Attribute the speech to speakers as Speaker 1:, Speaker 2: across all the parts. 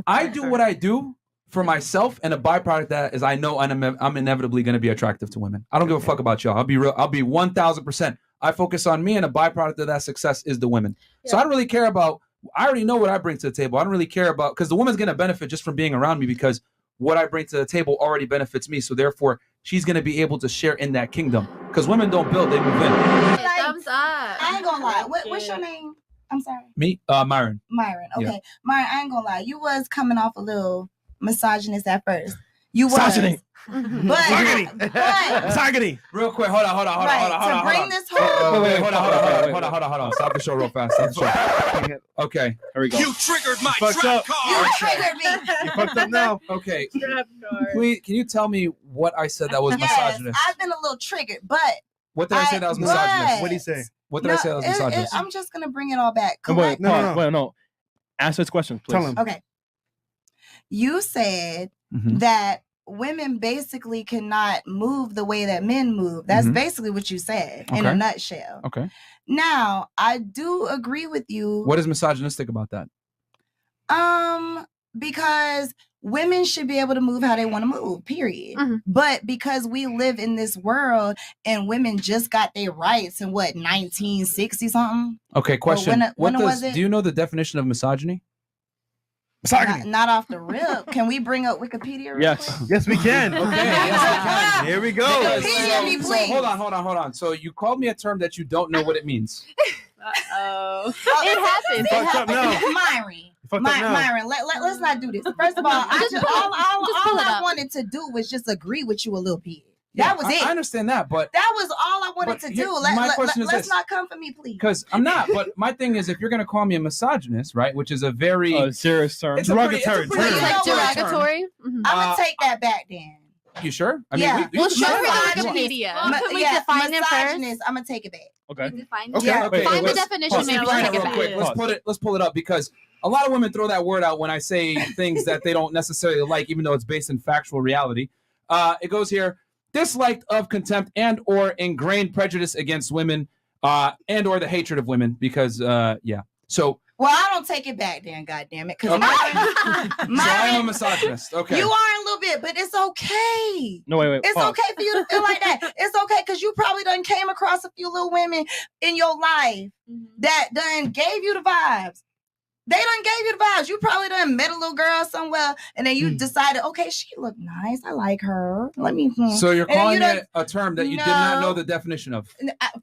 Speaker 1: I do what I do for myself, and a byproduct of that is I know I'm inevitably going to be attractive to women. I don't give a fuck about y'all. I'll be real. I'll be 1,000%. I focus on me, and a byproduct of that success is the women. Yeah. So I don't really care about. I already know what I bring to the table. I don't really care about, because the woman's going to benefit just from being around me, because what I bring to the table already benefits me. So therefore, she's going to be able to share in that kingdom. Because women don't build, they move in.
Speaker 2: Thumbs up.
Speaker 3: I ain't gonna lie. What's your name? I'm sorry.
Speaker 1: Me? MYRON.
Speaker 3: MYRON. Okay.
Speaker 1: Yeah.
Speaker 3: MYRON, I ain't gonna lie. You was coming off a little misogynist at first. You was.
Speaker 4: Misogyny.
Speaker 3: But
Speaker 4: Misogyny.
Speaker 1: Real quick, hold on.
Speaker 3: To bring this whole
Speaker 1: Wait, hold on. Stop the show real fast. Okay, here we go.
Speaker 5: You triggered my
Speaker 4: Fucked
Speaker 5: trap
Speaker 4: up.
Speaker 3: You
Speaker 5: card.
Speaker 3: triggered me.
Speaker 4: You fucked up now.
Speaker 1: Okay, please, can you tell me what I said that was misogynist?
Speaker 3: I've been a little triggered, but
Speaker 1: What did I say that was misogynist?
Speaker 4: What did he say?
Speaker 1: What did I say that was misogynist?
Speaker 3: I'm just gonna bring it all back.
Speaker 4: Wait,
Speaker 3: Correct?
Speaker 4: no. Answer his question, please.
Speaker 6: Tell him.
Speaker 3: Okay. You said
Speaker 1: Mhm.
Speaker 3: that women basically cannot move the way that men move. That's
Speaker 1: Mhm.
Speaker 3: basically what you said in a
Speaker 1: Okay.
Speaker 3: nutshell.
Speaker 1: Okay.
Speaker 3: Now, I do agree with you.
Speaker 1: What is misogynistic about that?
Speaker 3: Because women should be able to move how they want to move, period.
Speaker 2: Mhm.
Speaker 3: But because we live in this world and women just got their rights in 1960 something?
Speaker 1: Okay, question.
Speaker 3: when was it?
Speaker 1: Do you know the definition of misogyny?
Speaker 4: Misogyny.
Speaker 3: Not off the rip. Can we bring up Wikipedia real
Speaker 4: Yes.
Speaker 3: quick?
Speaker 4: Yes, we can.
Speaker 1: Okay, yes, I can.
Speaker 4: Here we go.
Speaker 3: Wikipedia me,
Speaker 1: So
Speaker 3: please.
Speaker 1: hold on. So you called me a term that you don't know what it means.
Speaker 2: Uh-oh.
Speaker 3: It
Speaker 2: happens.
Speaker 4: Fucked up now. Fucked up now.
Speaker 3: Myron, let's not do this. First of all, all
Speaker 2: pull it
Speaker 3: I
Speaker 2: up.
Speaker 3: wanted to do was just agree with you a little bit. That was it.
Speaker 1: I understand that, but
Speaker 3: That was all I wanted
Speaker 1: But
Speaker 3: to
Speaker 1: here-
Speaker 3: do.
Speaker 1: my question is
Speaker 3: Let's
Speaker 1: this.
Speaker 3: not come for me, please.
Speaker 1: because I'm not. But my thing is, if you're gonna call me a misogynist, right, which is a very
Speaker 4: Serious term.
Speaker 1: It's a pretty-
Speaker 4: Derogatory
Speaker 1: it's a pretty-
Speaker 4: term.
Speaker 3: You know
Speaker 2: Like
Speaker 3: what?
Speaker 2: derogatory? Mhm.
Speaker 3: I'm gonna take that back then.
Speaker 1: You sure? I
Speaker 3: Yeah.
Speaker 1: mean,
Speaker 2: Well,
Speaker 1: can
Speaker 2: show
Speaker 1: say
Speaker 2: me
Speaker 1: that
Speaker 2: the
Speaker 1: if you want.
Speaker 2: Wikipedia.
Speaker 3: Ma-
Speaker 2: Can we define it first?
Speaker 3: misogynist, I'm gonna take it back.
Speaker 4: Okay.
Speaker 2: Define
Speaker 4: Okay.
Speaker 3: Yeah.
Speaker 4: Wait,
Speaker 2: Find the
Speaker 4: wait,
Speaker 2: definition,
Speaker 1: Pause.
Speaker 2: maybe
Speaker 1: Let's
Speaker 2: we'll
Speaker 1: find
Speaker 2: take
Speaker 1: it
Speaker 2: it
Speaker 1: real
Speaker 2: back.
Speaker 1: quick. Let's pull it up, because a lot of women throw that word out when I say things that they don't necessarily like, even though it's based in factual reality. It goes here: dislike of contempt and or ingrained prejudice against women, and or the hatred of women. Because yeah. So
Speaker 3: Well, I don't take it back then, goddammit. Because
Speaker 1: Okay. so I'm a misogynist. Okay.
Speaker 3: you are a little bit, but it's okay.
Speaker 4: No, wait.
Speaker 3: It's
Speaker 4: pause.
Speaker 3: okay for you to feel like that. It's okay because you probably done came across a few little women in your life that done gave you the vibes. They done gave you the vibes. You probably done met a little girl somewhere, and then you decided, okay, she look nice. I like her. Let me.
Speaker 1: So you're
Speaker 3: And then
Speaker 1: calling
Speaker 3: you
Speaker 1: it a term that you did not
Speaker 3: No.
Speaker 1: know the definition of.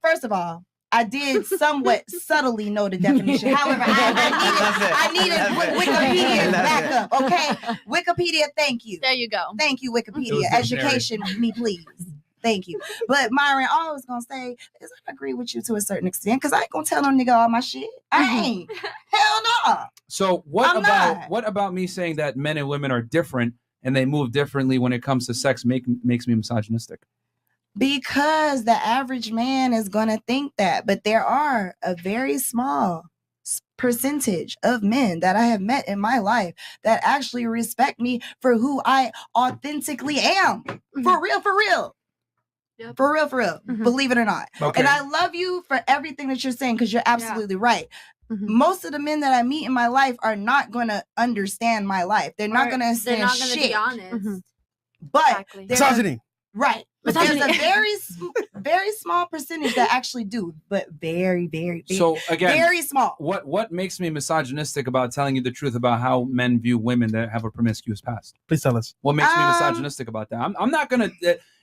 Speaker 3: First of all, I did somewhat subtly know the definition. However, I needed Wikipedia backup. Okay, Wikipedia. Thank you.
Speaker 2: There you go.
Speaker 3: Thank you,
Speaker 1: It
Speaker 3: Wikipedia.
Speaker 1: was dictionary.
Speaker 3: Education me, please. Thank you. But Myron, all I was gonna say is I agree with you to a certain extent, because I ain't gonna tell no nigga all my shit. I ain't. Hell no.
Speaker 1: So what
Speaker 3: I'm not.
Speaker 1: what about me saying that men and women are different and they move differently when it comes to sex makes me misogynistic?
Speaker 3: Because the average man is gonna think that, but there are a very small percentage of men that I have met in my life that actually respect me for who I authentically am. For real.
Speaker 2: Yep.
Speaker 3: For real.
Speaker 2: Mhm.
Speaker 3: Believe it or not.
Speaker 1: Okay.
Speaker 3: And I love you for everything that you're saying, because you're absolutely right.
Speaker 2: Mhm.
Speaker 3: Most of the men that I meet in my life are not going to understand my life. They're not going to
Speaker 2: They're
Speaker 3: understand
Speaker 2: not going to
Speaker 3: shit.
Speaker 2: be honest.
Speaker 1: Mm-hmm.
Speaker 2: Mhm.
Speaker 3: But
Speaker 2: Exactly.
Speaker 3: there's a,
Speaker 4: Misogyny.
Speaker 3: right. But there's a
Speaker 2: Misogyny.
Speaker 3: very small percentage that actually do, but very
Speaker 1: So again,
Speaker 3: very small.
Speaker 1: what makes me misogynistic about telling you the truth about how men view women that have a promiscuous past?
Speaker 4: Please tell us.
Speaker 1: What makes me misogynistic about that? I'm not gonna.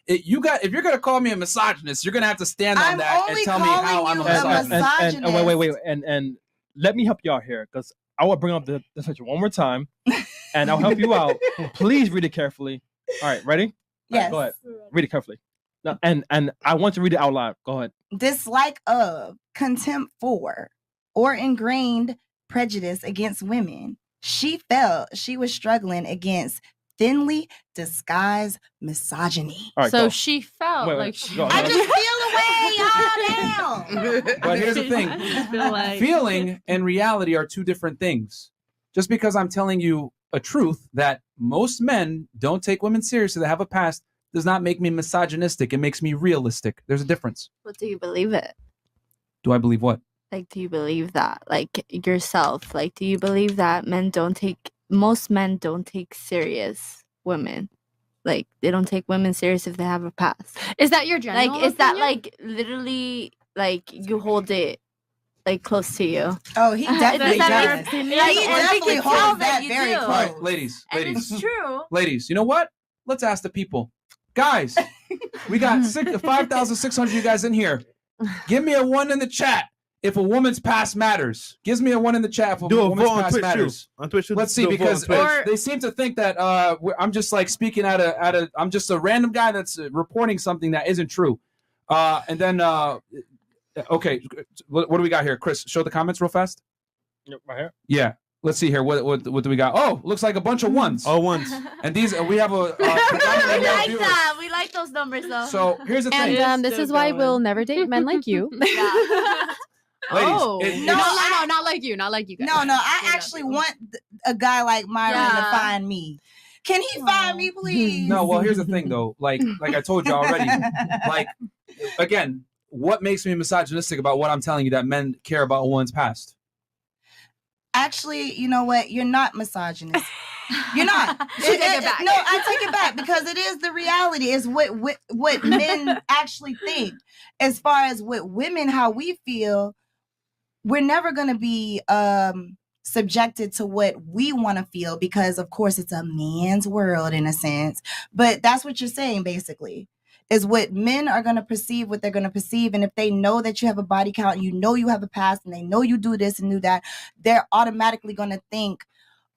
Speaker 1: If you're gonna call me a misogynist, you're gonna have to stand on
Speaker 3: I'm
Speaker 1: that and
Speaker 3: only
Speaker 1: tell me how
Speaker 3: calling
Speaker 1: I'm a
Speaker 3: you a
Speaker 1: misogynist.
Speaker 4: And wait, and let me help you out here, because I will bring up the section one more time, and I'll help you out. Please read it carefully. All right, ready? All right,
Speaker 3: Yes.
Speaker 4: go ahead. Read it carefully. No, and I want to read it out loud. Go ahead.
Speaker 3: Dislike of, contempt for, or ingrained prejudice against women. She felt she was struggling against thinly disguised misogyny.
Speaker 4: All right,
Speaker 2: So
Speaker 4: go.
Speaker 2: she felt
Speaker 4: Wait,
Speaker 2: like she.
Speaker 4: go.
Speaker 3: I just feel away, y'all down.
Speaker 1: But here's the thing:
Speaker 2: I feel like-
Speaker 1: feeling and reality are two different things. Just because I'm telling you a truth that most men don't take women seriously that have a past does not make me misogynistic. It makes me realistic. There's a difference.
Speaker 2: But do you believe it?
Speaker 1: Do I believe what?
Speaker 2: Like, do you believe that? Like, yourself? Like, do you believe that men don't take most men don't take serious women. Like, they don't take women serious if they have a past.
Speaker 5: Is that your general
Speaker 2: Like, is that
Speaker 5: opinion?
Speaker 2: like literally like you hold it like close to you?
Speaker 3: Oh, he definitely
Speaker 2: Does that
Speaker 3: does.
Speaker 2: make-
Speaker 3: He
Speaker 2: like, and we
Speaker 3: definitely
Speaker 2: can
Speaker 3: holds
Speaker 2: tell
Speaker 3: that
Speaker 2: you
Speaker 3: very
Speaker 2: do.
Speaker 1: All right,
Speaker 3: close.
Speaker 1: ladies,
Speaker 2: And it's true.
Speaker 1: ladies. You know what? Let's ask the people, guys. We got 5,600 you guys in here. Give me a 1 in the chat if a woman's past matters. Gives me a 1 in the chat if a
Speaker 6: Do a
Speaker 1: woman's
Speaker 6: vote on
Speaker 1: past
Speaker 6: Twitch
Speaker 1: matters.
Speaker 6: too. On Twitch too.
Speaker 1: Let's see,
Speaker 6: Do a vote on
Speaker 1: because
Speaker 6: Twitch.
Speaker 1: they seem to think that I'm just like speaking I'm just a random guy that's reporting something that isn't true. And then okay, what do we got here? Chris, show the comments real fast.
Speaker 4: Yep, right here.
Speaker 1: Yeah, let's see here. What do we got? Oh, looks like a bunch of ones.
Speaker 6: All ones.
Speaker 1: And these we have a
Speaker 2: We
Speaker 1: predominantly male
Speaker 2: like
Speaker 1: viewers.
Speaker 2: that. We like those numbers though.
Speaker 1: So here's the thing.
Speaker 5: And this
Speaker 2: Still
Speaker 5: is why
Speaker 2: going.
Speaker 5: we'll never date men like you.
Speaker 2: Yeah.
Speaker 1: Ladies,
Speaker 5: Oh,
Speaker 1: it-
Speaker 5: no,
Speaker 1: it's-
Speaker 5: not like you, not like you guys.
Speaker 3: No, I actually want a guy like Myron to
Speaker 2: Yeah.
Speaker 3: find me. Can he find me, please?
Speaker 1: No, well, here's the thing though. Like I told you already. Like again, what makes me misogynistic about what I'm telling you that men care about a woman's past?
Speaker 3: Actually, you know what? You're not misogynist. You're not.
Speaker 5: Take it back.
Speaker 3: No, I take it back because it is the reality. It's what men actually think. As far as what women, how we feel, we're never going to be subjected to what we want to feel because, of course, it's a man's world in a sense. But that's what you're saying, basically, is what men are going to perceive, what they're going to perceive. And if they know that you have a body count, you know you have a past, and they know you do this and do that, they're automatically going to think,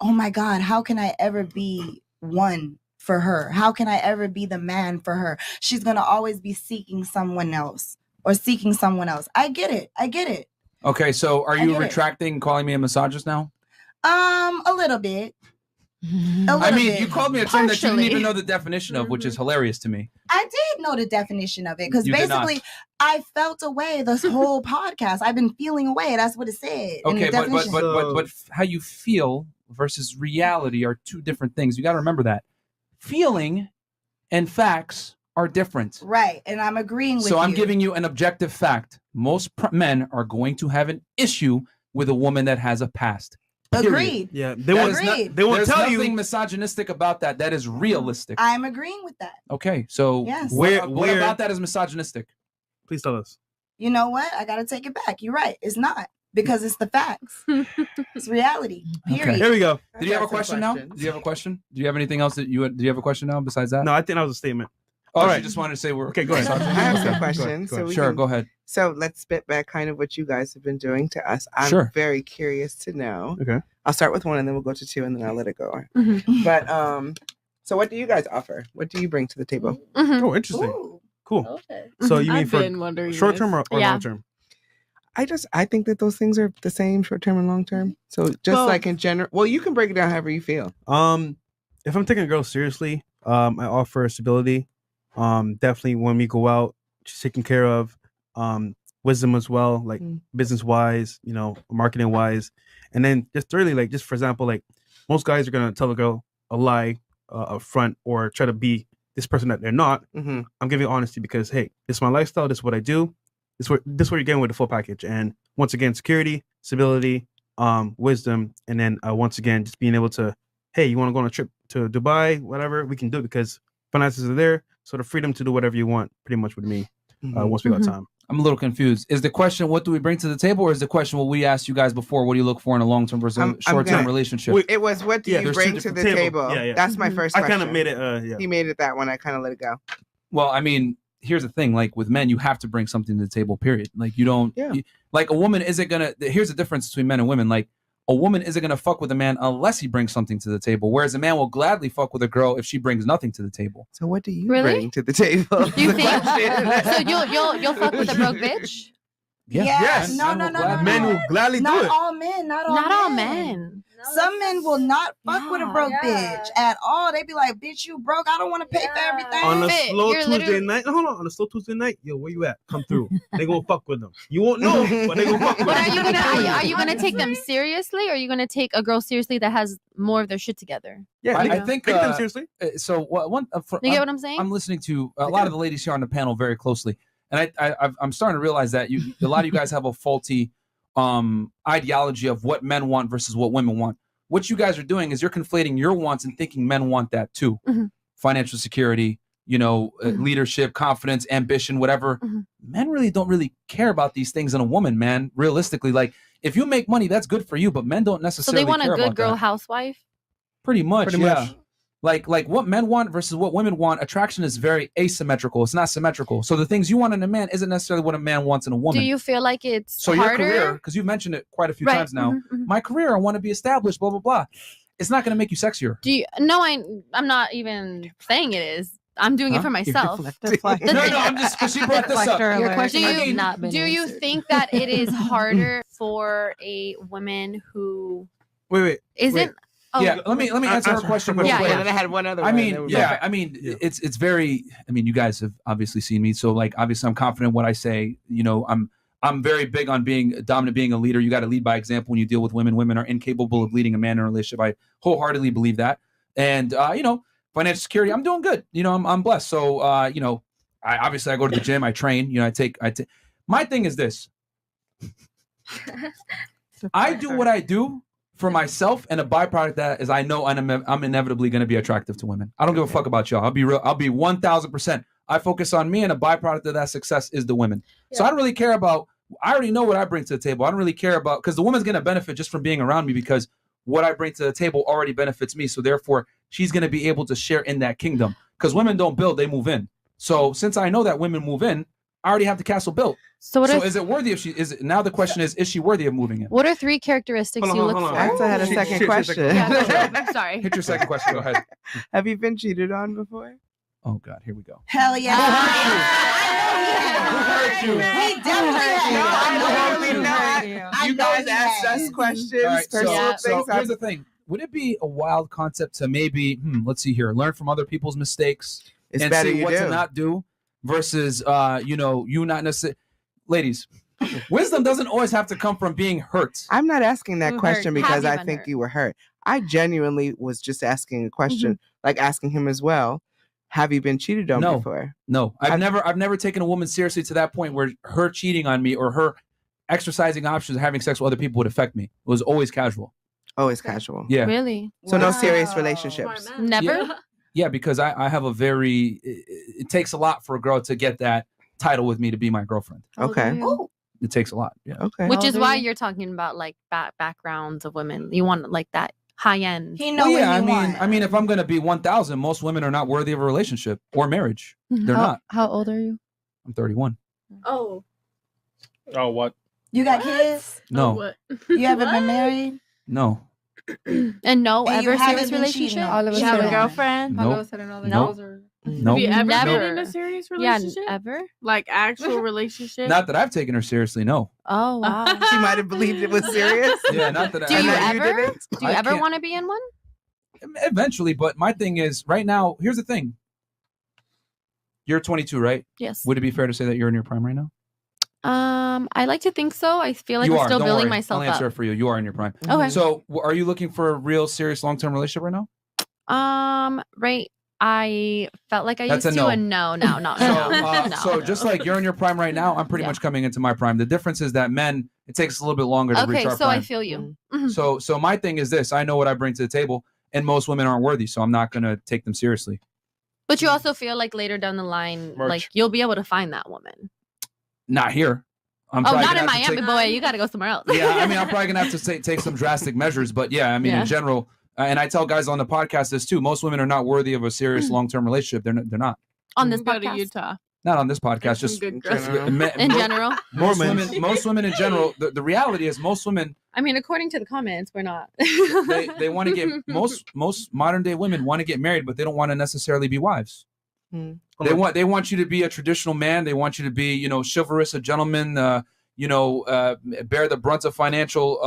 Speaker 3: oh my God, how can I ever be one for her? How can I ever be the man for her? She's going to always be seeking someone else or seeking someone else. I get it.
Speaker 1: Okay, so are
Speaker 3: I
Speaker 1: you
Speaker 3: get it.
Speaker 1: retracting calling me a misogynist now?
Speaker 3: A little bit.
Speaker 1: I mean,
Speaker 3: bit.
Speaker 1: you called me a term that you didn't
Speaker 2: Partially.
Speaker 1: even know the definition of, which is hilarious to me.
Speaker 3: I did know the definition of it because
Speaker 1: You did not.
Speaker 3: basically I felt away this whole podcast. I've been feeling away. That's what it said. in the
Speaker 1: Okay, but
Speaker 3: definition.
Speaker 1: but how you feel versus reality are two different things. You got to remember that. Feeling and facts are different.
Speaker 3: Right. And I'm agreeing with you.
Speaker 1: So I'm giving you an objective fact. Most men are going to have an issue with a woman that has a past. Period.
Speaker 3: Agreed.
Speaker 6: Yeah, they
Speaker 1: That
Speaker 6: won't.
Speaker 1: is not-
Speaker 3: Agreed.
Speaker 6: They won't
Speaker 1: There's
Speaker 6: tell
Speaker 1: nothing
Speaker 6: you.
Speaker 1: misogynistic about that. That is realistic.
Speaker 3: I'm agreeing with that.
Speaker 1: Okay, so
Speaker 3: Yes.
Speaker 1: what
Speaker 6: Where-
Speaker 1: about that is misogynistic?
Speaker 6: Please tell us.
Speaker 3: You know what? I got to take it back. You're right. It's not because it's the facts. It's reality.
Speaker 1: Okay.
Speaker 3: Period.
Speaker 6: Here we go.
Speaker 1: Did you have a question now? Do you have a question? Do you have anything else that do you have a question now besides that?
Speaker 6: No, I think that was a statement.
Speaker 1: Oh,
Speaker 6: All
Speaker 1: she
Speaker 6: right.
Speaker 1: just wanted to say we're
Speaker 6: Okay, go ahead.
Speaker 7: I have
Speaker 6: Go
Speaker 7: some
Speaker 6: ahead.
Speaker 7: questions.
Speaker 6: Go ahead.
Speaker 7: So we
Speaker 1: Sure,
Speaker 7: can-
Speaker 1: go ahead.
Speaker 7: So let's spit back kind of what you guys have been doing to us. I'm
Speaker 1: Sure.
Speaker 7: very curious to know.
Speaker 6: Okay.
Speaker 7: I'll start with one and then we'll go to two and then I'll let it go.
Speaker 5: Mhm.
Speaker 7: But so what do you guys offer? What do you bring to the table?
Speaker 5: Mhm.
Speaker 6: Oh, interesting.
Speaker 3: Ooh.
Speaker 6: Cool.
Speaker 2: Okay.
Speaker 6: So you mean
Speaker 5: I've
Speaker 6: for
Speaker 5: been wondering
Speaker 6: short
Speaker 5: this.
Speaker 6: term or
Speaker 5: Yeah.
Speaker 6: long term?
Speaker 7: I think that those things are the same, short term and long term. So just
Speaker 5: Well-
Speaker 7: like in general, well, you can break it down however you feel.
Speaker 6: If I'm taking a girl seriously, I offer stability. Definitely when we go out, she's taken care of. Wisdom as well, like
Speaker 7: Mm.
Speaker 6: business wise, marketing wise, and then just thirdly, like just for example, like most guys are gonna tell a girl a lie up front or try to be this person that they're not.
Speaker 7: Mm-hmm.
Speaker 6: I'm giving honesty because hey, this is my lifestyle. This is what I do. This what you're getting with the full package. And once again, security, stability, wisdom, and then once again, just being able to, hey, you want to go on a trip to Dubai, whatever, we can do it because finances are there. So the freedom to do whatever you want, pretty much with me. Once we got
Speaker 5: Mhm.
Speaker 6: time.
Speaker 1: I'm a little confused. Is the question what do we bring to the table, or is the question what we asked you guys before? What do you look for in a long-term versus
Speaker 7: I'm
Speaker 1: short-term
Speaker 7: gonna-
Speaker 1: relationship?
Speaker 6: Wait,
Speaker 7: It was what do
Speaker 6: Yeah,
Speaker 7: you
Speaker 6: there's two
Speaker 7: bring to the
Speaker 6: different
Speaker 7: table?
Speaker 6: table. Yeah.
Speaker 7: That's my
Speaker 5: Mhm.
Speaker 7: first
Speaker 6: I
Speaker 7: question.
Speaker 6: kind of made it. Yeah.
Speaker 7: He made it that one. I kind of let it go.
Speaker 1: Well, I mean, here's the thing. Like with men, you have to bring something to the table. Period. Like you don't.
Speaker 7: Yeah.
Speaker 1: Like a woman isn't gonna. Here's the difference between men and women. Like a woman isn't gonna fuck with a man unless he brings something to the table. Whereas a man will gladly fuck with a girl if she brings nothing to the table.
Speaker 7: So what do you
Speaker 5: Really?
Speaker 7: bring to the table?
Speaker 5: You
Speaker 7: The
Speaker 5: think?
Speaker 7: question.
Speaker 5: So you'll fuck with a broke bitch?
Speaker 1: Yeah.
Speaker 6: Yes.
Speaker 3: No,
Speaker 1: Men
Speaker 3: no,
Speaker 1: will
Speaker 3: no,
Speaker 1: gladly-
Speaker 3: no,
Speaker 6: Men
Speaker 3: no.
Speaker 6: will gladly do
Speaker 3: Not
Speaker 6: it.
Speaker 3: all men. Not all
Speaker 5: Not all
Speaker 3: men.
Speaker 5: men.
Speaker 3: Some men will not fuck with a broke
Speaker 2: Yeah.
Speaker 3: bitch at all. They be like, bitch, you broke. I don't want to pay for
Speaker 2: Yeah.
Speaker 3: everything.
Speaker 6: On a
Speaker 5: Fit,
Speaker 6: slow
Speaker 5: you're
Speaker 6: Tuesday
Speaker 5: literally-
Speaker 6: night. Hold on. On a slow Tuesday night, yo, where you at? Come through. They gonna fuck with them. You won't know, but they gonna fuck with
Speaker 5: But
Speaker 6: them.
Speaker 5: are you gonna take them seriously, or are you gonna take a girl seriously that has more of their shit together?
Speaker 6: Yeah,
Speaker 1: I think,
Speaker 6: take them seriously.
Speaker 1: So one.
Speaker 5: You get what I'm saying?
Speaker 1: I'm listening to a lot of the ladies here on the panel very closely, and I'm starting to realize that a lot of you guys have a faulty ideology of what men want versus what women want. what you guys are doing is you're conflating your wants and thinking men want that too. Financial security, leadership, confidence, ambition, whatever. Men really don't really care about these things in a woman, man. Realistically, like if you make money, that's good for you, but men don't
Speaker 5: So
Speaker 1: necessarily
Speaker 5: they want a
Speaker 1: care
Speaker 5: good
Speaker 1: about
Speaker 5: girl
Speaker 1: that.
Speaker 5: housewife.
Speaker 1: Pretty much,
Speaker 4: Pretty
Speaker 1: yeah.
Speaker 4: much.
Speaker 1: Like what men want versus what women want, attraction is very asymmetrical. It's not symmetrical. So the things you want in a man isn't necessarily what a man wants in a woman.
Speaker 5: Do you feel like it's
Speaker 1: So your
Speaker 5: harder?
Speaker 1: career, because you've mentioned it quite a few
Speaker 5: Right.
Speaker 1: times now. My career, I want to be established, blah, blah, blah. It's not going to make you sexier.
Speaker 5: Do you? No, I'm not even saying it is. I'm doing it for myself.
Speaker 7: Deflecting.
Speaker 5: The
Speaker 1: No,
Speaker 5: thing-
Speaker 1: no, I'm just, because she brought this up.
Speaker 7: Deflector
Speaker 2: Your
Speaker 7: alert.
Speaker 2: question
Speaker 5: Do
Speaker 2: has
Speaker 5: you-
Speaker 2: not been
Speaker 5: Do you
Speaker 2: answered.
Speaker 5: think that it is harder for a woman who
Speaker 6: Wait.
Speaker 5: isn't? Oh,
Speaker 1: Yeah, let me answer her
Speaker 6: Answer
Speaker 1: question
Speaker 6: her
Speaker 1: real
Speaker 5: question.
Speaker 1: quick.
Speaker 7: And then I had one other
Speaker 1: I
Speaker 7: one,
Speaker 1: mean,
Speaker 7: then we
Speaker 1: yeah,
Speaker 7: went
Speaker 1: I mean,
Speaker 6: Yeah.
Speaker 1: it's very. I mean, you guys have obviously seen me, so like, obviously, I'm confident in what I say. I'm very big on being dominant, being a leader. You got to lead by example when you deal with women. Women are incapable of leading a man in a relationship. I wholeheartedly believe that. And financial security, I'm doing good. I'm blessed. So I obviously I go to the gym, I train. I take. My thing is this: I do what I do for myself, and a byproduct of that is I know I'm inevitably going to be attractive to women. I don't give a fuck about y'all. I'll be real. I'll be 1,000%. I focus on me, and a byproduct of that success is the women. So I don't really care about. I already know what I bring to the table. I don't really care about, because the woman's going to benefit just from being around me, because what I bring to the table already benefits me. So therefore, she's going to be able to share in that kingdom. Because women don't build, they move in. So since I know that women move in, I already have the castle built.
Speaker 5: So what
Speaker 1: So
Speaker 5: are
Speaker 1: is it worthy if now the question is she worthy of moving in?
Speaker 5: what are 3 characteristics
Speaker 6: Hold on,
Speaker 5: you
Speaker 6: hold
Speaker 5: look
Speaker 6: on,
Speaker 5: for?
Speaker 6: hold on.
Speaker 7: Axel had a
Speaker 6: Shit,
Speaker 7: second
Speaker 6: shit,
Speaker 7: question.
Speaker 6: shit.
Speaker 5: Yeah, go ahead. I'm sorry.
Speaker 1: Hit your second question. Go ahead.
Speaker 7: Have you been cheated on before?
Speaker 1: Oh God, here we go.
Speaker 3: Hell yeah.
Speaker 1: Who hurt you?
Speaker 3: He definitely
Speaker 7: No,
Speaker 3: had.
Speaker 7: I literally not.
Speaker 3: I
Speaker 7: You
Speaker 3: know
Speaker 7: guys
Speaker 3: he
Speaker 7: asked
Speaker 3: has.
Speaker 7: us questions,
Speaker 1: All right,
Speaker 7: personal
Speaker 5: Yeah.
Speaker 1: so
Speaker 7: things.
Speaker 1: here's the thing. Would it be a wild concept to maybe, let's see here, learn from other people's mistakes
Speaker 7: It's
Speaker 1: and
Speaker 7: better
Speaker 1: see
Speaker 7: you
Speaker 1: what
Speaker 7: do.
Speaker 1: to not do versus, you not necessarily. Ladies, wisdom doesn't always have to come from being hurt.
Speaker 7: I'm not asking that
Speaker 5: Who
Speaker 7: question
Speaker 5: hurt?
Speaker 7: because
Speaker 5: Have you
Speaker 7: I
Speaker 5: been
Speaker 7: think
Speaker 5: hurt?
Speaker 7: you were hurt. I genuinely was just asking a question, like asking him as well. Have you been cheated on
Speaker 1: No.
Speaker 7: before?
Speaker 1: No, I've never taken a woman seriously to that point where her cheating on me or her exercising options of having sex with other people would affect me. It was always casual.
Speaker 7: Always casual.
Speaker 1: Yeah.
Speaker 5: Really?
Speaker 7: So no serious
Speaker 3: Wow.
Speaker 7: relationships.
Speaker 5: Never?
Speaker 1: Yeah, because I have a very, it takes a lot for a girl to get that title with me to be my girlfriend.
Speaker 7: Okay.
Speaker 3: Ooh.
Speaker 1: It takes a lot. Yeah.
Speaker 7: Okay.
Speaker 5: Which
Speaker 2: How
Speaker 5: is
Speaker 2: old are
Speaker 5: why
Speaker 2: you?
Speaker 5: you're talking about like backgrounds of women. You want like that high end.
Speaker 3: He know
Speaker 1: Well,
Speaker 3: what
Speaker 1: yeah,
Speaker 3: he
Speaker 1: I mean,
Speaker 3: want.
Speaker 1: if I'm gonna be 1,000, most women are not worthy of a relationship or marriage. They're not.
Speaker 2: How old are you?
Speaker 1: I'm 31.
Speaker 8: Oh.
Speaker 4: Oh, what?
Speaker 3: You got kids?
Speaker 1: No,
Speaker 8: What?
Speaker 3: You haven't been married?
Speaker 1: no,
Speaker 5: And no
Speaker 3: And you
Speaker 5: ever
Speaker 3: haven't
Speaker 5: serious
Speaker 3: been cheating
Speaker 5: relationship?
Speaker 3: on-
Speaker 2: All of a
Speaker 8: You have a
Speaker 2: sudden.
Speaker 8: girlfriend?
Speaker 1: Nope.
Speaker 2: All
Speaker 1: Nope. no.
Speaker 8: Have you ever
Speaker 5: Never.
Speaker 8: been in a serious
Speaker 5: Yeah,
Speaker 8: relationship?
Speaker 5: ever?
Speaker 8: Like actual relationship?
Speaker 1: Not that I've taken her seriously. No.
Speaker 5: Oh wow.
Speaker 7: She might have believed it was serious.
Speaker 1: Yeah, not that.
Speaker 5: Do
Speaker 1: I
Speaker 5: you
Speaker 7: And then
Speaker 5: ever?
Speaker 7: didn't?
Speaker 5: Do you
Speaker 1: I
Speaker 5: ever
Speaker 1: can't-
Speaker 5: want to be in one?
Speaker 1: Eventually, but my thing is right now. Here's the thing. You're 22, right?
Speaker 5: Yes.
Speaker 1: Would it be fair to say that you're in your prime right now?
Speaker 5: I like to think so. I feel like
Speaker 1: you
Speaker 5: I'm
Speaker 1: are.
Speaker 5: still
Speaker 1: Don't
Speaker 5: building
Speaker 1: worry.
Speaker 5: myself
Speaker 1: I'll answer
Speaker 5: up.
Speaker 1: it for you. You are in your prime.
Speaker 5: Okay.
Speaker 1: So, are you looking for a real, serious, long-term relationship right now?
Speaker 5: Right. I felt like I
Speaker 1: That's
Speaker 5: used
Speaker 1: a
Speaker 5: to,
Speaker 1: no.
Speaker 5: and no.
Speaker 1: So,
Speaker 5: No.
Speaker 1: so just like you're in your prime right now, I'm pretty
Speaker 5: Yeah.
Speaker 1: much coming into my prime. The difference is that men, it takes a little bit longer to reach
Speaker 5: Okay,
Speaker 1: our
Speaker 5: so I
Speaker 1: prime.
Speaker 5: feel you.
Speaker 1: So my thing is this: I know what I bring to the table, and most women aren't worthy, so I'm not gonna take them seriously.
Speaker 5: But you also feel like later down the line,
Speaker 4: Merch.
Speaker 5: like you'll be able to find that woman.
Speaker 1: Not here. I'm
Speaker 5: Oh,
Speaker 1: probably
Speaker 5: not in
Speaker 1: gonna have to
Speaker 5: Miami, boy. You got to go somewhere else.
Speaker 1: yeah, I mean, I'm probably gonna have to take some drastic measures, but yeah, I mean,
Speaker 5: Yeah.
Speaker 1: in general, and I tell guys on the podcast this too: most women are not worthy of a serious long-term relationship. They're not.
Speaker 5: On this
Speaker 8: Go to
Speaker 5: podcast.
Speaker 8: Utah.
Speaker 1: Not on this podcast.
Speaker 8: There's some
Speaker 1: Just
Speaker 8: good
Speaker 7: general.
Speaker 8: girls.
Speaker 5: In general.
Speaker 1: most
Speaker 6: Mormons.
Speaker 1: women. Most women in general. The reality is, most women
Speaker 5: I mean, according to the comments, we're not.
Speaker 1: they want to get most modern day women want to get married, but they don't want to necessarily be wives.
Speaker 7: Hmm.
Speaker 1: They want you to be a traditional man. They want you to be chivalrous, a gentleman. Bear the brunt of financial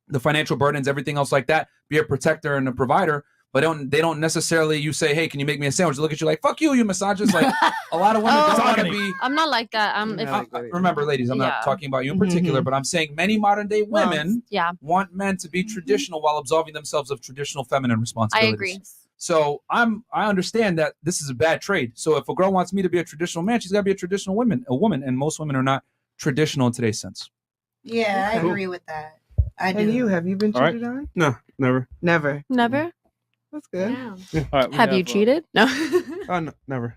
Speaker 1: the financial burdens, everything else like that. Be a protector and a provider. But they don't necessarily. You say, hey, can you make me a sandwich? They look at you like, fuck you, you misogynist. Like a lot of women
Speaker 5: Oh.
Speaker 1: don't want to
Speaker 4: Misogyny.
Speaker 1: be.
Speaker 5: I'm not like that.
Speaker 7: Yeah.
Speaker 1: Remember, ladies, I'm
Speaker 5: Yeah.
Speaker 1: not talking about you in
Speaker 7: Mhm.
Speaker 1: particular, but I'm saying many modern day women
Speaker 5: Yeah,
Speaker 1: want men to be traditional while absolving themselves of traditional feminine
Speaker 5: I
Speaker 1: responsibilities.
Speaker 5: agree.
Speaker 1: So I understand that this is a bad trade. So if a girl wants me to be a traditional man, she's got to be a woman, and most women are not traditional in today's sense.
Speaker 3: Yeah, I
Speaker 6: Okay.
Speaker 3: agree with that. I do.
Speaker 7: And you, have you been
Speaker 4: All right.
Speaker 7: cheated on?
Speaker 6: No, never.
Speaker 7: Never.
Speaker 5: Never.
Speaker 7: That's good.
Speaker 8: Yeah.
Speaker 4: All right, we
Speaker 5: Have you cheated? No.
Speaker 6: Oh, no, never.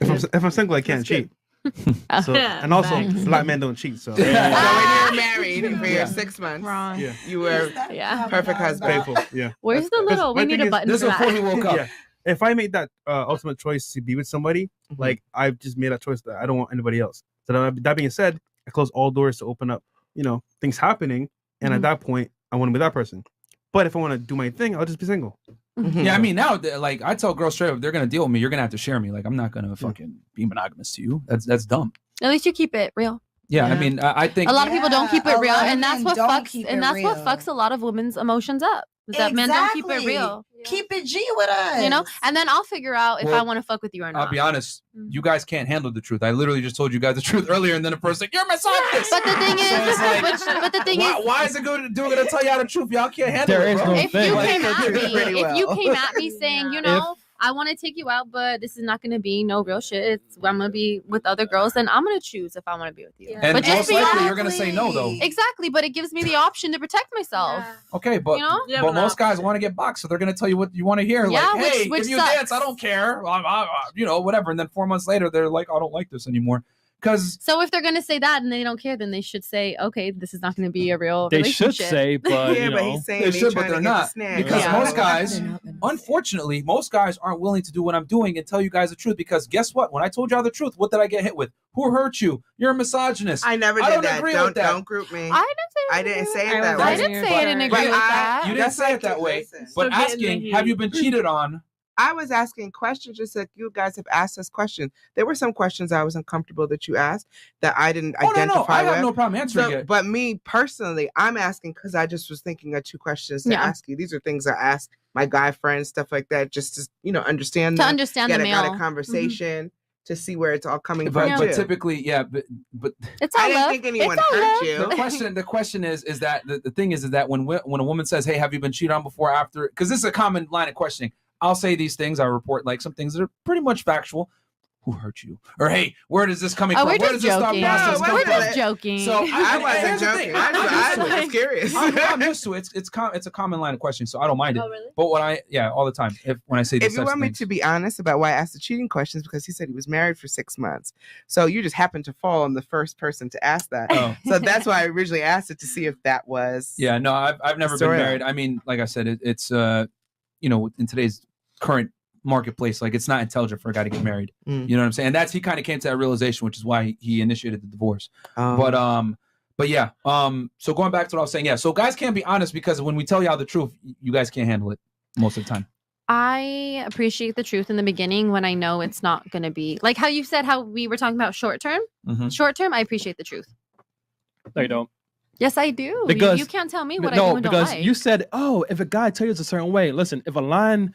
Speaker 6: If I'm single, I can't
Speaker 7: That's good.
Speaker 6: cheat. So, and also,
Speaker 8: Nice.
Speaker 6: black men don't cheat. So,
Speaker 7: So when you were married for your 6 months,
Speaker 5: Wrong.
Speaker 6: yeah,
Speaker 7: you were
Speaker 5: Yeah.
Speaker 7: perfect husband.
Speaker 6: faithful. Yeah.
Speaker 5: Where's the little?
Speaker 6: my
Speaker 5: We need
Speaker 6: thing
Speaker 5: a
Speaker 6: is,
Speaker 5: button
Speaker 1: This
Speaker 5: for
Speaker 1: is before he
Speaker 5: that.
Speaker 1: woke up.
Speaker 6: Yeah. If I made that ultimate choice to be with somebody, like I've just made that choice that I don't want anybody else. So that being said, I close all doors to open up, things happening, and at that point, I want to be that person. But if I want to do my thing, I'll just be single.
Speaker 1: Yeah, I mean now, like I tell girls straight up, if they're gonna deal with me, you're gonna have to share me. Like I'm not gonna fucking be monogamous to you. That's dumb.
Speaker 5: At least you keep it real.
Speaker 1: Yeah, I
Speaker 3: Yeah.
Speaker 1: mean I think
Speaker 5: A lot of people don't keep it
Speaker 3: a
Speaker 5: real,
Speaker 3: lot of
Speaker 5: and that's
Speaker 3: men
Speaker 5: what
Speaker 3: don't
Speaker 5: fucks.
Speaker 3: keep
Speaker 5: And
Speaker 3: it
Speaker 5: that's what
Speaker 3: real.
Speaker 5: fucks a lot of women's emotions up. Is that men don't keep it
Speaker 3: Exactly.
Speaker 5: real.
Speaker 3: Keep it G with us.
Speaker 5: You know, and then I'll figure out if I
Speaker 1: Well,
Speaker 5: want to fuck with you or not.
Speaker 1: I'll be honest,
Speaker 5: Mhm.
Speaker 1: you guys can't handle the truth. I literally just told you guys the truth earlier, and then the person's like, "You're misogynist."
Speaker 5: But the thing is,
Speaker 1: So it's like,
Speaker 5: but the thing
Speaker 1: why,
Speaker 5: is,
Speaker 1: why is it going to tell y'all the truth? Y'all can't handle
Speaker 4: There
Speaker 1: it,
Speaker 4: is
Speaker 1: bro.
Speaker 4: no
Speaker 5: if
Speaker 4: thing.
Speaker 5: you
Speaker 4: Like,
Speaker 5: came at
Speaker 7: pretty
Speaker 5: me, if you
Speaker 7: well.
Speaker 5: came at me saying, you know, I want to take you out, but this is not going to be no real shit. I'm going to be with other girls, and I'm going to choose if I want to be with you.
Speaker 8: Yeah.
Speaker 1: And
Speaker 5: But just
Speaker 1: most
Speaker 5: be
Speaker 1: likely
Speaker 5: honest.
Speaker 1: you're going to say no, though.
Speaker 5: Exactly, but it gives me the option to protect myself.
Speaker 1: Okay, but
Speaker 5: You know?
Speaker 8: Yeah,
Speaker 1: but
Speaker 8: but
Speaker 1: most
Speaker 8: not-
Speaker 1: guys want to get boxed, so they're going to tell you what you want to hear.
Speaker 5: Yeah,
Speaker 1: like, hey,
Speaker 5: which
Speaker 1: if you
Speaker 5: sucks.
Speaker 1: dance, I don't care. Whatever. And then 4 months later, they're like, I don't like this anymore. Because
Speaker 5: So if they're going to say that and they don't care, then they should say, okay, this is not going to be a real
Speaker 4: They
Speaker 5: relationship.
Speaker 4: should say, but
Speaker 7: Yeah,
Speaker 4: you
Speaker 7: but
Speaker 4: know,
Speaker 7: he's saying
Speaker 1: They
Speaker 7: he's
Speaker 1: should, but
Speaker 7: trying to
Speaker 1: they're
Speaker 7: get the
Speaker 1: not.
Speaker 7: snag.
Speaker 1: Because
Speaker 5: Yeah.
Speaker 1: most guys, unfortunately, most guys aren't willing to do what I'm doing and tell you guys the truth. Because guess what? When I told y'all the truth, what did I get hit with? Who hurt you? You're a misogynist.
Speaker 7: I never
Speaker 1: I
Speaker 7: did
Speaker 1: don't
Speaker 7: that.
Speaker 1: agree with that.
Speaker 7: Don't group me.
Speaker 5: I
Speaker 7: didn't say it
Speaker 8: I
Speaker 7: that
Speaker 8: was
Speaker 7: way.
Speaker 5: I didn't say I didn't agree
Speaker 7: But
Speaker 5: with that.
Speaker 1: You didn't
Speaker 7: That's
Speaker 1: say it
Speaker 7: like
Speaker 1: that
Speaker 7: it,
Speaker 1: way.
Speaker 7: listen.
Speaker 1: But
Speaker 8: Still getting
Speaker 1: asking,
Speaker 8: the
Speaker 1: have you
Speaker 8: heat.
Speaker 1: been cheated on?
Speaker 7: I was asking questions just like you guys have asked us questions. There were some questions I was uncomfortable that you asked that I didn't
Speaker 1: Oh, no,
Speaker 7: identify
Speaker 1: I have
Speaker 7: with.
Speaker 1: no problem answering
Speaker 7: So,
Speaker 1: it.
Speaker 7: but me personally, I'm asking because I just was thinking of 2 questions to
Speaker 5: Yeah.
Speaker 7: ask you. These are things I ask my guy friends, stuff like that, just to understand
Speaker 5: To
Speaker 7: them,
Speaker 5: understand the
Speaker 7: got
Speaker 5: male.
Speaker 7: a conversation to see where it's all coming
Speaker 1: But,
Speaker 7: from.
Speaker 1: but
Speaker 7: too.
Speaker 1: typically, yeah, but
Speaker 5: It's all
Speaker 7: I didn't
Speaker 5: love.
Speaker 7: think anyone
Speaker 5: it's all
Speaker 7: hurt
Speaker 5: love.
Speaker 7: you.
Speaker 1: the question is that the thing is that when a woman says, hey, have you been cheated on before, after, because this is a common line of questioning. I'll say these things. I report like some things that are pretty much factual. Who hurt you? Or hey, where is this coming
Speaker 5: Oh,
Speaker 1: from?
Speaker 5: we're
Speaker 1: Where
Speaker 5: just
Speaker 1: does this thought
Speaker 5: joking.
Speaker 1: process
Speaker 7: No,
Speaker 1: come
Speaker 5: We're
Speaker 1: from?
Speaker 5: just joking.
Speaker 1: So
Speaker 7: I
Speaker 1: here's
Speaker 7: wasn't
Speaker 1: the
Speaker 7: joking.
Speaker 1: thing.
Speaker 7: I
Speaker 1: I'm
Speaker 7: was just curious.
Speaker 1: I'm used to it. It's a common line of questioning, so I don't mind it.
Speaker 8: Oh, really?
Speaker 1: But all the time when I say these
Speaker 7: If you
Speaker 1: types
Speaker 7: want
Speaker 1: of
Speaker 7: me
Speaker 1: things.
Speaker 7: to be honest about why I asked the cheating questions, because he said he was married for 6 months. So you just happened to fall on the first person to ask that.
Speaker 1: Oh.
Speaker 7: So that's why I originally asked it to see if that was.
Speaker 1: Yeah, no, I've never been
Speaker 7: Storyline.
Speaker 1: married. I mean, like I said, it's in today's current marketplace, like it's not intelligent for a guy to get married.
Speaker 7: Mm.
Speaker 1: You know what I'm saying? And he kind of came to that realization, which is why he initiated the divorce.
Speaker 7: Um,
Speaker 1: But yeah, so going back to what I was saying, yeah, so guys can't be honest because when we tell y'all the truth, you guys can't handle it most of the time.
Speaker 5: I appreciate the truth in the beginning when I know it's not going to be like how you said how we were talking about short term.
Speaker 1: Mhm.
Speaker 5: Short term, I appreciate the truth.
Speaker 4: no, you don't.
Speaker 5: Yes, I do.
Speaker 4: Because-
Speaker 5: you can't tell me what I
Speaker 4: No,
Speaker 5: do and don't
Speaker 4: because
Speaker 5: like.
Speaker 4: you said, oh, if a guy tells you it's a certain way, listen, if a lion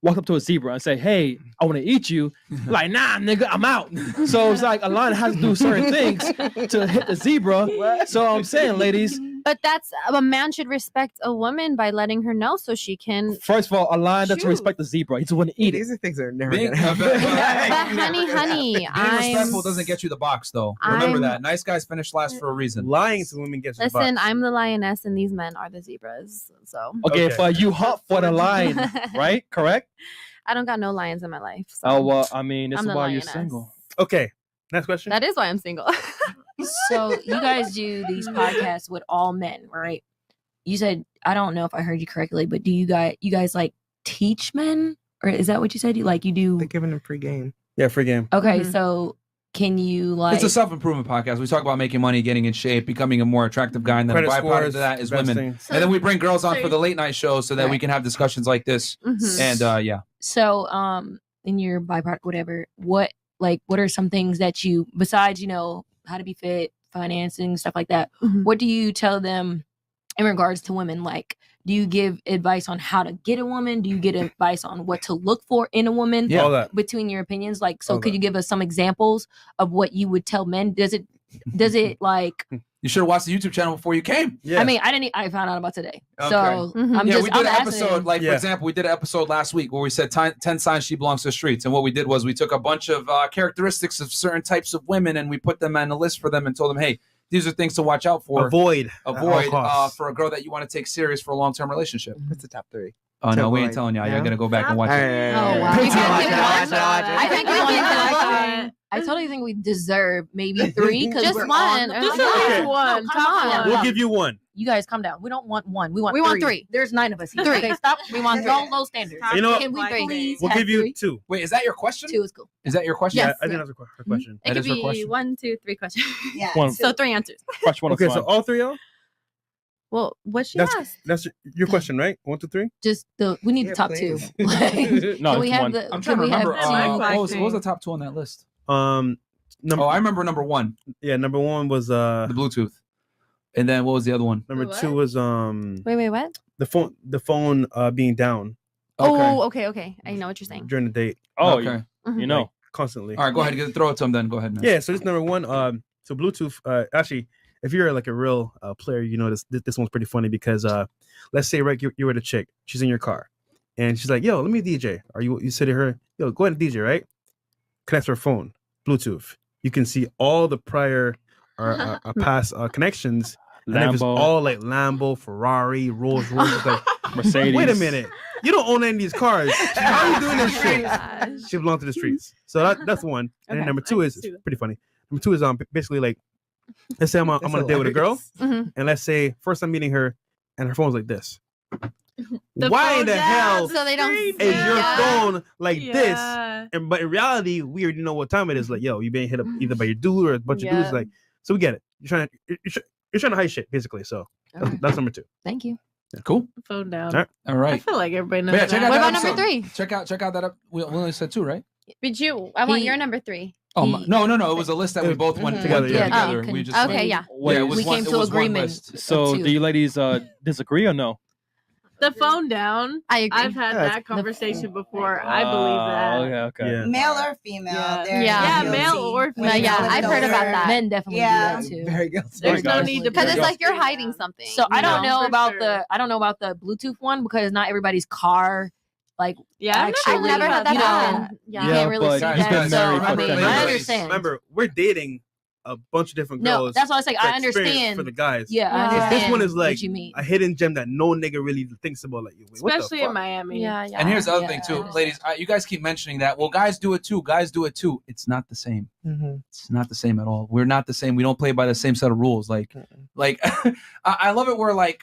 Speaker 4: walked up to a zebra and say, hey, I want to eat you, like, nah, nigga, I'm out. So it's like a lion has to do certain things to hit the zebra. So I'm saying, ladies,
Speaker 5: But that's a man should respect a woman by letting her know so she can.
Speaker 4: first of all, a lion doesn't
Speaker 5: Shoot.
Speaker 4: respect the zebra. He just want to eat it.
Speaker 7: These are things that are never
Speaker 1: Being,
Speaker 7: going to happen.
Speaker 5: But honey,
Speaker 1: being
Speaker 5: I'm.
Speaker 1: respectful doesn't get you the box, though. Remember
Speaker 5: I'm-
Speaker 1: that. Nice guys finish last for a reason.
Speaker 6: Lying to women gets the
Speaker 5: Listen,
Speaker 6: box.
Speaker 5: I'm the lioness and these men are the zebras. So
Speaker 4: Okay,
Speaker 6: Okay.
Speaker 4: but you hunt for the lion, right? Correct?
Speaker 5: I don't got no lions in my life. So
Speaker 4: Oh, well, I mean, this
Speaker 5: I'm
Speaker 4: is
Speaker 5: the
Speaker 4: why you're
Speaker 5: lioness.
Speaker 4: single.
Speaker 6: Okay, next question.
Speaker 5: That is why I'm single.
Speaker 9: So you guys do these podcasts with all men, right? You said, I don't know if I heard you correctly, but do you guys like teach men, or is that what you said? You do?
Speaker 7: They're giving them free game.
Speaker 6: Yeah, free game.
Speaker 9: Okay,
Speaker 5: Mhm.
Speaker 9: so can you like?
Speaker 1: It's a self-improvement podcast. We talk about making money, getting in shape, becoming a more attractive guy, and then
Speaker 6: Credit
Speaker 1: a byproduct
Speaker 6: scores,
Speaker 1: of that is women.
Speaker 6: investing.
Speaker 1: And then we bring girls on
Speaker 8: So
Speaker 1: for the late night shows so that we
Speaker 9: Right.
Speaker 1: can have discussions like this.
Speaker 5: Mhm.
Speaker 1: And yeah.
Speaker 9: So in your byproduct, whatever, what are some things that you, besides how to be fit, financing, stuff like that,
Speaker 5: Mhm.
Speaker 9: what do you tell them in regards to women? Like, do you give advice on how to get a woman? Do you get advice on what to look for in a woman?
Speaker 1: Yeah.
Speaker 6: All that.
Speaker 9: Between your opinions, like, so
Speaker 6: All
Speaker 9: could
Speaker 6: that.
Speaker 9: you give us some examples of what you would tell men? Does it like?
Speaker 1: You should have watched the YouTube channel before you came.
Speaker 6: Yeah.
Speaker 9: I mean, I found out about today,
Speaker 1: Okay.
Speaker 9: so
Speaker 5: Mhm.
Speaker 9: I'm
Speaker 1: Yeah,
Speaker 9: just
Speaker 1: we did
Speaker 9: I'm
Speaker 1: an
Speaker 9: asking.
Speaker 1: episode, like,
Speaker 6: Yeah.
Speaker 1: for example, we did an episode last week where we said 10 signs she belongs to the streets. And what we did was we took a bunch of characteristics of certain types of women and we put them on a list for them and told them, hey, these are things to watch out for.
Speaker 6: Avoid at all costs.
Speaker 1: For a girl that you want to take serious for a long-term relationship.
Speaker 7: What's the top 3?
Speaker 1: Oh no, we ain't
Speaker 7: avoid.
Speaker 1: telling y'all. You're
Speaker 7: No?
Speaker 1: gonna go back and watch it.
Speaker 9: Oh, wow.
Speaker 7: You
Speaker 9: You
Speaker 7: can't
Speaker 9: can't
Speaker 7: do
Speaker 9: do
Speaker 7: one.
Speaker 9: one. I think we
Speaker 5: I
Speaker 9: only
Speaker 5: like
Speaker 9: have
Speaker 5: that.
Speaker 9: I totally think we deserve maybe 3 because
Speaker 5: Just
Speaker 9: we're
Speaker 5: one.
Speaker 9: on
Speaker 5: Just
Speaker 9: the-
Speaker 5: one.
Speaker 9: No,
Speaker 5: One.
Speaker 9: come
Speaker 5: Top
Speaker 9: on.
Speaker 5: one.
Speaker 6: We'll give you 1.
Speaker 9: You guys calm down. We don't want 1. We want
Speaker 2: We
Speaker 9: 3.
Speaker 2: want 3.
Speaker 9: There's 9 of us here.
Speaker 2: 3.
Speaker 9: Okay, stop. We want low standards.
Speaker 6: You know what?
Speaker 9: Can we please
Speaker 6: We'll
Speaker 9: have
Speaker 6: give you
Speaker 9: 3?
Speaker 6: 2.
Speaker 1: Wait, is that your question?
Speaker 9: 2 is cool.
Speaker 1: Is that your question?
Speaker 6: Yeah,
Speaker 2: Yes.
Speaker 6: I think that's her question.
Speaker 5: It
Speaker 1: That
Speaker 5: could
Speaker 1: is her
Speaker 5: be
Speaker 1: question.
Speaker 5: 1, 2, 3 questions.
Speaker 3: Yeah.
Speaker 4: One.
Speaker 5: So 3 answers.
Speaker 4: Fresh one.
Speaker 6: Okay, so all 3 of y'all?
Speaker 5: Well, what she
Speaker 6: That's
Speaker 5: asked.
Speaker 6: that's your question, right? 1, 2, 3.
Speaker 9: Just
Speaker 7: Yeah,
Speaker 9: we need the top
Speaker 7: please.
Speaker 9: 2. Like,
Speaker 4: No,
Speaker 9: can we
Speaker 4: it's
Speaker 9: have
Speaker 4: one.
Speaker 9: the?
Speaker 1: I'm trying
Speaker 9: can
Speaker 1: to
Speaker 9: we have
Speaker 1: remember.
Speaker 9: two?
Speaker 1: What was the top 2 on that list?
Speaker 6: Number
Speaker 1: Oh, I remember number 1,
Speaker 6: number 1 was
Speaker 1: the Bluetooth, and then what was the other one?
Speaker 6: number
Speaker 5: What?
Speaker 6: 2 was
Speaker 5: Wait, what?
Speaker 6: the phone being down
Speaker 5: Oh, okay. I know what you're saying.
Speaker 6: during the date
Speaker 4: Oh,
Speaker 1: okay.
Speaker 4: you know.
Speaker 6: like, constantly.
Speaker 1: All right, go ahead. Throw it to him then. Go ahead, man.
Speaker 6: Yeah, so this number 1. So Bluetooth. Actually, if you're like a real player, you know this one's pretty funny because let's say right you're with a chick, she's in your car, and she's like, "Yo, let me DJ." Or you say to her, "Yo, go ahead and DJ," right? Connects her phone, Bluetooth. You can see all the prior or past connections. And if it's
Speaker 4: Lambo,
Speaker 6: all like Lambo, Ferrari, Rolls Royce, it's like,
Speaker 4: Mercedes.
Speaker 6: wait a minute, you don't own any of these cars. How are you doing this shit? She belongs to the streets. So that's one. And then
Speaker 5: Okay,
Speaker 6: number
Speaker 5: I
Speaker 6: 2
Speaker 5: can
Speaker 6: is
Speaker 5: see that.
Speaker 6: pretty funny. Number 2 is basically like, let's say I'm on a date with a girl,
Speaker 5: Mhm.
Speaker 6: and let's say first I'm meeting her, and her phone's like this.
Speaker 5: The
Speaker 6: Why
Speaker 5: phone
Speaker 6: in the
Speaker 5: down,
Speaker 6: hell
Speaker 2: So they don't.
Speaker 6: is your
Speaker 5: Yeah.
Speaker 6: phone like this?
Speaker 5: Yeah.
Speaker 6: And but in reality, we already know what time it is. Like, yo, you being hit up either by your dude or a bunch of dudes.
Speaker 5: Yeah.
Speaker 6: Like, so we get it. You're trying to hide shit basically. So that's number 2.
Speaker 9: Thank you.
Speaker 1: Cool.
Speaker 5: Phone down.
Speaker 6: All right.
Speaker 1: All
Speaker 5: I
Speaker 1: right.
Speaker 5: feel like everybody knows
Speaker 1: But yeah,
Speaker 5: that.
Speaker 1: check out
Speaker 2: What
Speaker 1: that
Speaker 2: about number
Speaker 1: episode.
Speaker 2: 3?
Speaker 1: Check out that up. We only said 2, right?
Speaker 5: But I want
Speaker 9: He-
Speaker 5: your number 3.
Speaker 1: Oh
Speaker 9: He-
Speaker 1: no. It was a list that we both went
Speaker 6: Together,
Speaker 1: together.
Speaker 6: yeah.
Speaker 1: together.
Speaker 9: Oh,
Speaker 1: We just
Speaker 2: Okay, yeah.
Speaker 1: Yeah, it was
Speaker 9: we
Speaker 1: one-
Speaker 9: came
Speaker 1: it
Speaker 9: to
Speaker 1: was one
Speaker 9: agreement.
Speaker 1: list.
Speaker 4: So
Speaker 9: of 2.
Speaker 4: do you ladies disagree or no?
Speaker 5: The phone down.
Speaker 2: I agree.
Speaker 5: I've had
Speaker 7: Yeah,
Speaker 5: that conversation before. I believe that.
Speaker 4: Okay.
Speaker 6: Yeah.
Speaker 3: Male or female.
Speaker 5: Yeah.
Speaker 3: they're
Speaker 2: Yeah.
Speaker 3: guilty
Speaker 5: male or
Speaker 3: when
Speaker 5: female.
Speaker 3: it
Speaker 2: Yeah,
Speaker 3: comes
Speaker 2: I've
Speaker 3: to
Speaker 2: heard about
Speaker 3: their-
Speaker 2: that.
Speaker 9: Men definitely
Speaker 3: Yeah.
Speaker 9: do that too.
Speaker 7: Very guilty.
Speaker 5: There's no
Speaker 4: guys.
Speaker 5: need to
Speaker 2: Because it's
Speaker 5: put
Speaker 2: like you're
Speaker 5: your
Speaker 2: hiding
Speaker 5: down.
Speaker 2: something.
Speaker 9: So I don't
Speaker 2: you
Speaker 9: know
Speaker 5: For
Speaker 9: about
Speaker 5: sure.
Speaker 9: I don't know about the Bluetooth one because not everybody's car like
Speaker 5: Yeah,
Speaker 9: actually,
Speaker 2: I've never had that
Speaker 9: you know,
Speaker 2: happen.
Speaker 9: you
Speaker 4: Yeah,
Speaker 9: can't really
Speaker 4: but
Speaker 9: see
Speaker 1: guys,
Speaker 9: that.
Speaker 1: guys,
Speaker 9: So
Speaker 4: married
Speaker 9: I
Speaker 4: for
Speaker 9: mean,
Speaker 4: 10
Speaker 9: I
Speaker 4: years.
Speaker 9: understand.
Speaker 6: Remember, we're dating a bunch of different
Speaker 9: No,
Speaker 6: girls.
Speaker 9: that's what I was like.
Speaker 6: for
Speaker 9: I
Speaker 6: experience
Speaker 9: understand.
Speaker 6: for the guys.
Speaker 9: Yeah, I
Speaker 5: Yeah.
Speaker 9: understand.
Speaker 6: This one is like
Speaker 9: what you mean.
Speaker 6: a hidden gem that no nigga really thinks about. Like, wait, what the
Speaker 5: especially in
Speaker 6: fuck?
Speaker 5: Miami.
Speaker 2: Yeah.
Speaker 1: And here's the other thing
Speaker 9: Yeah.
Speaker 1: too, ladies. You guys keep mentioning that. Well, guys do it too. Guys do it too. It's not the same.
Speaker 7: Mhm.
Speaker 1: It's not the same at all. We're not the same. We don't play by the same set of rules. Like I love it where like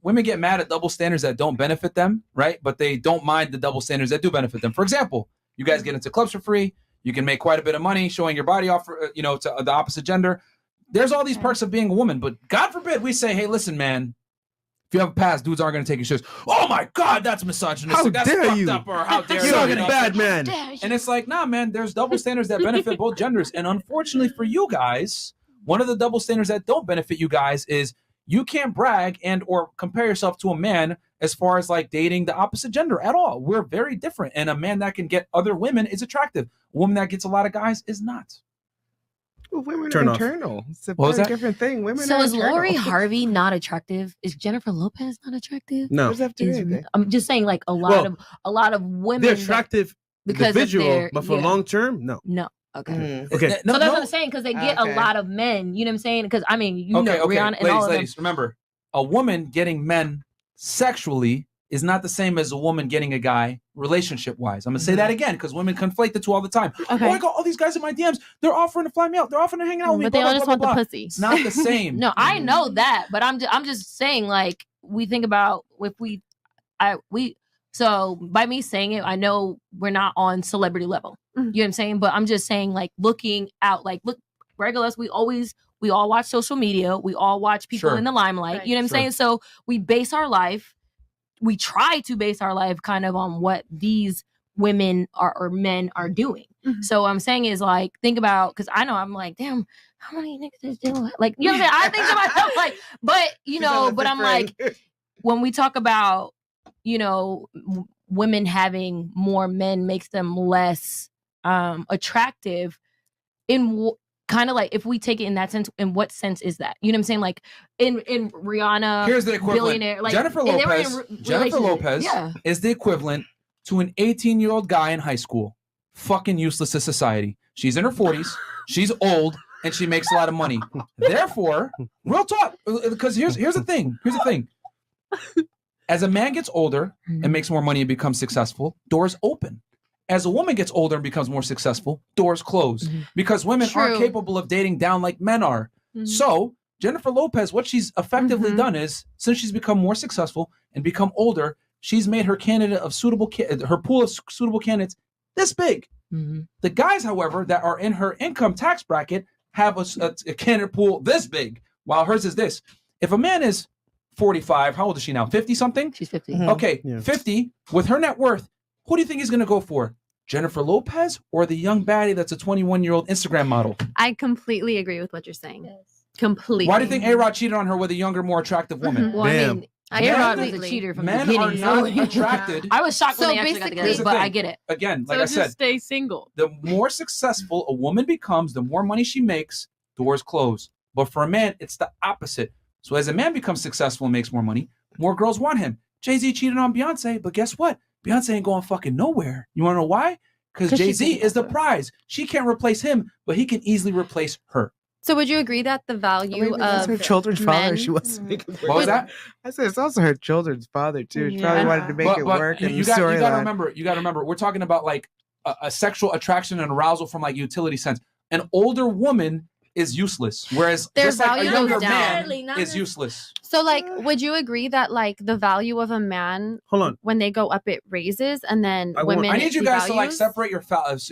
Speaker 1: women get mad at double standards that don't benefit them, right? But they don't mind the double standards that do benefit them. For example, you guys get into clubs for free. You can make quite a bit of money showing your body off, to the opposite gender. There's all these perks of being a woman, but God forbid we say, hey, listen, man, if you have a past, dudes aren't going to take your shit. Oh my God, that's misogynistic.
Speaker 6: How
Speaker 1: That's
Speaker 6: dare
Speaker 1: fucked
Speaker 6: you?
Speaker 1: up, or how dare
Speaker 6: You're
Speaker 1: you?
Speaker 6: talking
Speaker 1: You know?
Speaker 6: bad, man.
Speaker 1: And it's like, nah, man, there's double standards that benefit both genders. And unfortunately for you guys, one of the double standards that don't benefit you guys is you can't brag and or compare yourself to a man as far as like dating the opposite gender at all. We're very different. And a man that can get other women is attractive. A woman that gets a lot of guys is not.
Speaker 7: Well, women
Speaker 6: Turn
Speaker 7: are
Speaker 6: off.
Speaker 7: internal. It's a
Speaker 1: What was
Speaker 7: very
Speaker 1: that?
Speaker 7: different thing. Women
Speaker 9: So
Speaker 7: are
Speaker 9: is
Speaker 7: internal.
Speaker 9: Lori Harvey not attractive? Is Jennifer Lopez not attractive?
Speaker 6: No,
Speaker 7: What does that have to do with anything?
Speaker 9: I'm just saying, like a
Speaker 6: Well,
Speaker 9: lot of women.
Speaker 6: they're
Speaker 9: that-
Speaker 6: attractive
Speaker 9: because of
Speaker 6: individual,
Speaker 9: their-
Speaker 6: but for
Speaker 9: yeah.
Speaker 6: long term, no.
Speaker 9: No. Okay.
Speaker 7: Mm.
Speaker 6: Okay.
Speaker 1: No,
Speaker 9: So that's
Speaker 1: no.
Speaker 9: what I'm saying because they get
Speaker 7: Okay.
Speaker 9: a lot of men. You know what I'm saying? Because I mean, you
Speaker 1: Okay,
Speaker 9: know, Rihanna and all of them.
Speaker 1: ladies, remember, a woman getting men sexually is not the same as a woman getting a guy relationship-wise. I'm gonna say that again because women conflate the two all the time.
Speaker 2: Okay.
Speaker 1: Oh, I got all these guys in my DMs. They're offering to fly me out. They're offering to hang out with me.
Speaker 2: But they
Speaker 1: blah,
Speaker 2: all
Speaker 1: blah,
Speaker 2: just
Speaker 1: blah,
Speaker 2: want
Speaker 1: blah,
Speaker 2: the
Speaker 1: blah.
Speaker 2: pussy.
Speaker 1: It's not the same.
Speaker 9: No, I know that, but I'm just saying, like, we think about if so by me saying it, I know we're not on celebrity level.
Speaker 5: Mhm.
Speaker 9: You know what I'm saying? But I'm just saying, like, looking out, like, look, regulars, we all watch social media, we all watch people
Speaker 1: Sure.
Speaker 9: in the limelight.
Speaker 5: Right.
Speaker 9: You know what I'm
Speaker 1: Sure.
Speaker 9: saying? So we try to base our life kind of on what these women or men are doing.
Speaker 5: Mhm.
Speaker 9: So what I'm saying is like, think about, because I know I'm like, damn, how many niggas is doing? Like, you know what I'm saying? I think to myself, like, but you know, but I'm like, when we talk about, women having more men makes them less attractive in kind of like, if we take it in that sense, in what sense is that? You know what I'm saying? Like in Rihanna,
Speaker 1: Here's the equivalent.
Speaker 9: billionaire, like
Speaker 1: Jennifer
Speaker 9: and they were in
Speaker 1: Lopez. Jennifer
Speaker 9: relationship.
Speaker 1: Lopez
Speaker 9: Yeah.
Speaker 1: is the equivalent to an 18-year-old guy in high school. Fucking useless to society. She's in her 40s. She's old. and she makes a lot of money. Therefore, real talk, because here's the thing. Here's the thing. As a man gets older and makes more money and becomes successful, doors open. As a woman gets older and becomes more successful, doors close. Because women aren't capable of dating down like men are. So Jennifer Lopez, what she's effectively done is, since she's become more successful and become older, she's made her candidate of her pool of suitable candidates this big. The guys, however, that are in her income tax bracket have a candidate pool this big, while hers is this. If a man is 45, how old is she now? 50 something?
Speaker 2: She's 50.
Speaker 1: Okay, 50 with her net worth. Who do you think he's going to go for? Jennifer Lopez or the young baddie that's a 21-year-old Instagram model?
Speaker 5: I completely agree with what you're saying. Completely.
Speaker 1: Why do you think A-Rod cheated on her with a younger, more attractive woman?
Speaker 9: Well, I mean, A-Rod was a cheater from the
Speaker 1: Men
Speaker 9: beginning.
Speaker 1: are not attracted.
Speaker 9: I was shocked when
Speaker 5: So
Speaker 9: they actually got together,
Speaker 1: Here's the
Speaker 9: but
Speaker 1: thing.
Speaker 9: I get it.
Speaker 1: Again, like
Speaker 8: So
Speaker 1: I
Speaker 8: just
Speaker 1: said,
Speaker 8: stay single.
Speaker 1: the more successful a woman becomes, the more money she makes, doors close. But for a man, it's the opposite. So as a man becomes successful and makes more money, more girls want him. Jay-Z cheated on Beyonce, but guess what? Beyonce ain't going fucking nowhere. You want to know why? Because Jay-Z is the prize. She can't replace him, but he can easily replace her.
Speaker 5: So would you agree that the value
Speaker 7: That's
Speaker 5: of
Speaker 7: her children's father.
Speaker 5: men-
Speaker 7: She wants to make it work.
Speaker 1: What was that?
Speaker 7: I said it's also her children's father too. She probably
Speaker 5: Yeah.
Speaker 7: wanted to make it work.
Speaker 1: you
Speaker 7: And
Speaker 1: got
Speaker 7: the
Speaker 1: to
Speaker 7: storyline.
Speaker 1: remember, we're talking about like a sexual attraction and arousal from like utility sense. An older woman is useless, whereas
Speaker 5: Their
Speaker 1: just like a
Speaker 5: value
Speaker 1: younger
Speaker 5: goes down.
Speaker 1: man is useless.
Speaker 5: So like, would you agree that like the value of a man
Speaker 6: Hold on.
Speaker 5: when they go up, it raises, and then
Speaker 6: I want-
Speaker 5: women?
Speaker 1: I need you
Speaker 5: it
Speaker 1: guys to like
Speaker 5: devalues?
Speaker 1: separate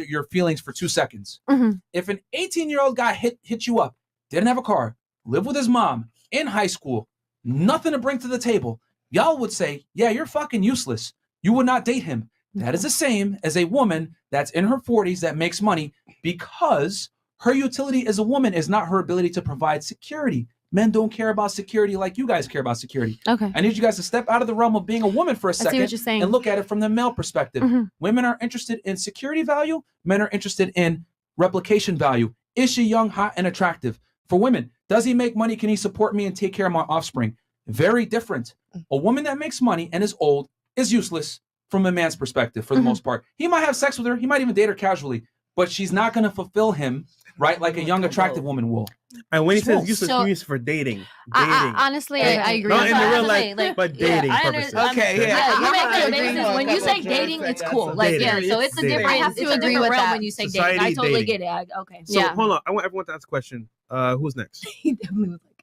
Speaker 1: your feelings for 2 seconds.
Speaker 5: Mhm.
Speaker 1: If an 18-year-old guy hit you up, didn't have a car, lived with his mom in high school, nothing to bring to the table, y'all would say, yeah, you're fucking useless. You would not date him. That is the same as a woman that's in her 40s that makes money, because her utility as a woman is not her ability to provide security. Men don't care about security like you guys care about security.
Speaker 5: Okay.
Speaker 1: I need you guys to step out of the realm of being a woman for a
Speaker 5: see
Speaker 1: second
Speaker 5: what you're saying.
Speaker 1: and look at it from the male perspective.
Speaker 5: Mhm.
Speaker 1: Women are interested in security value. Men are interested in replication value. Is she young, hot, and attractive? For women, does he make money? Can he support me and take care of my offspring? Very different. A woman that makes money and is old is useless from a man's perspective for the most part. He might have sex with her. He might even date her casually, but she's not going to fulfill him, right? Like a young, attractive woman will.
Speaker 6: And when he
Speaker 1: Cool.
Speaker 6: says useless,
Speaker 9: So-
Speaker 6: he means for dating.
Speaker 5: Honestly, I agree.
Speaker 6: Not
Speaker 5: with
Speaker 6: in the
Speaker 5: that.
Speaker 6: real
Speaker 9: That's
Speaker 6: life,
Speaker 9: what I'm saying,
Speaker 6: but dating purposes.
Speaker 7: Okay, yeah.
Speaker 9: You
Speaker 7: I'm
Speaker 9: make
Speaker 7: gonna
Speaker 9: good
Speaker 7: agree
Speaker 9: basis.
Speaker 7: on a
Speaker 9: When you
Speaker 7: couple
Speaker 9: say
Speaker 7: of
Speaker 9: dating,
Speaker 7: things.
Speaker 9: it's cool.
Speaker 7: That's
Speaker 9: Like,
Speaker 6: dating.
Speaker 9: yeah, so it's a
Speaker 6: Dating.
Speaker 9: different,
Speaker 5: I have
Speaker 9: it's
Speaker 5: to
Speaker 9: a
Speaker 5: agree
Speaker 9: different
Speaker 5: with
Speaker 9: realm
Speaker 5: that.
Speaker 9: when you say dating.
Speaker 6: Society
Speaker 9: I totally
Speaker 6: dating.
Speaker 9: get it. Okay.
Speaker 6: So
Speaker 5: Yeah.
Speaker 6: hold on, I want everyone to ask a question. Who's next?
Speaker 9: He definitely was like,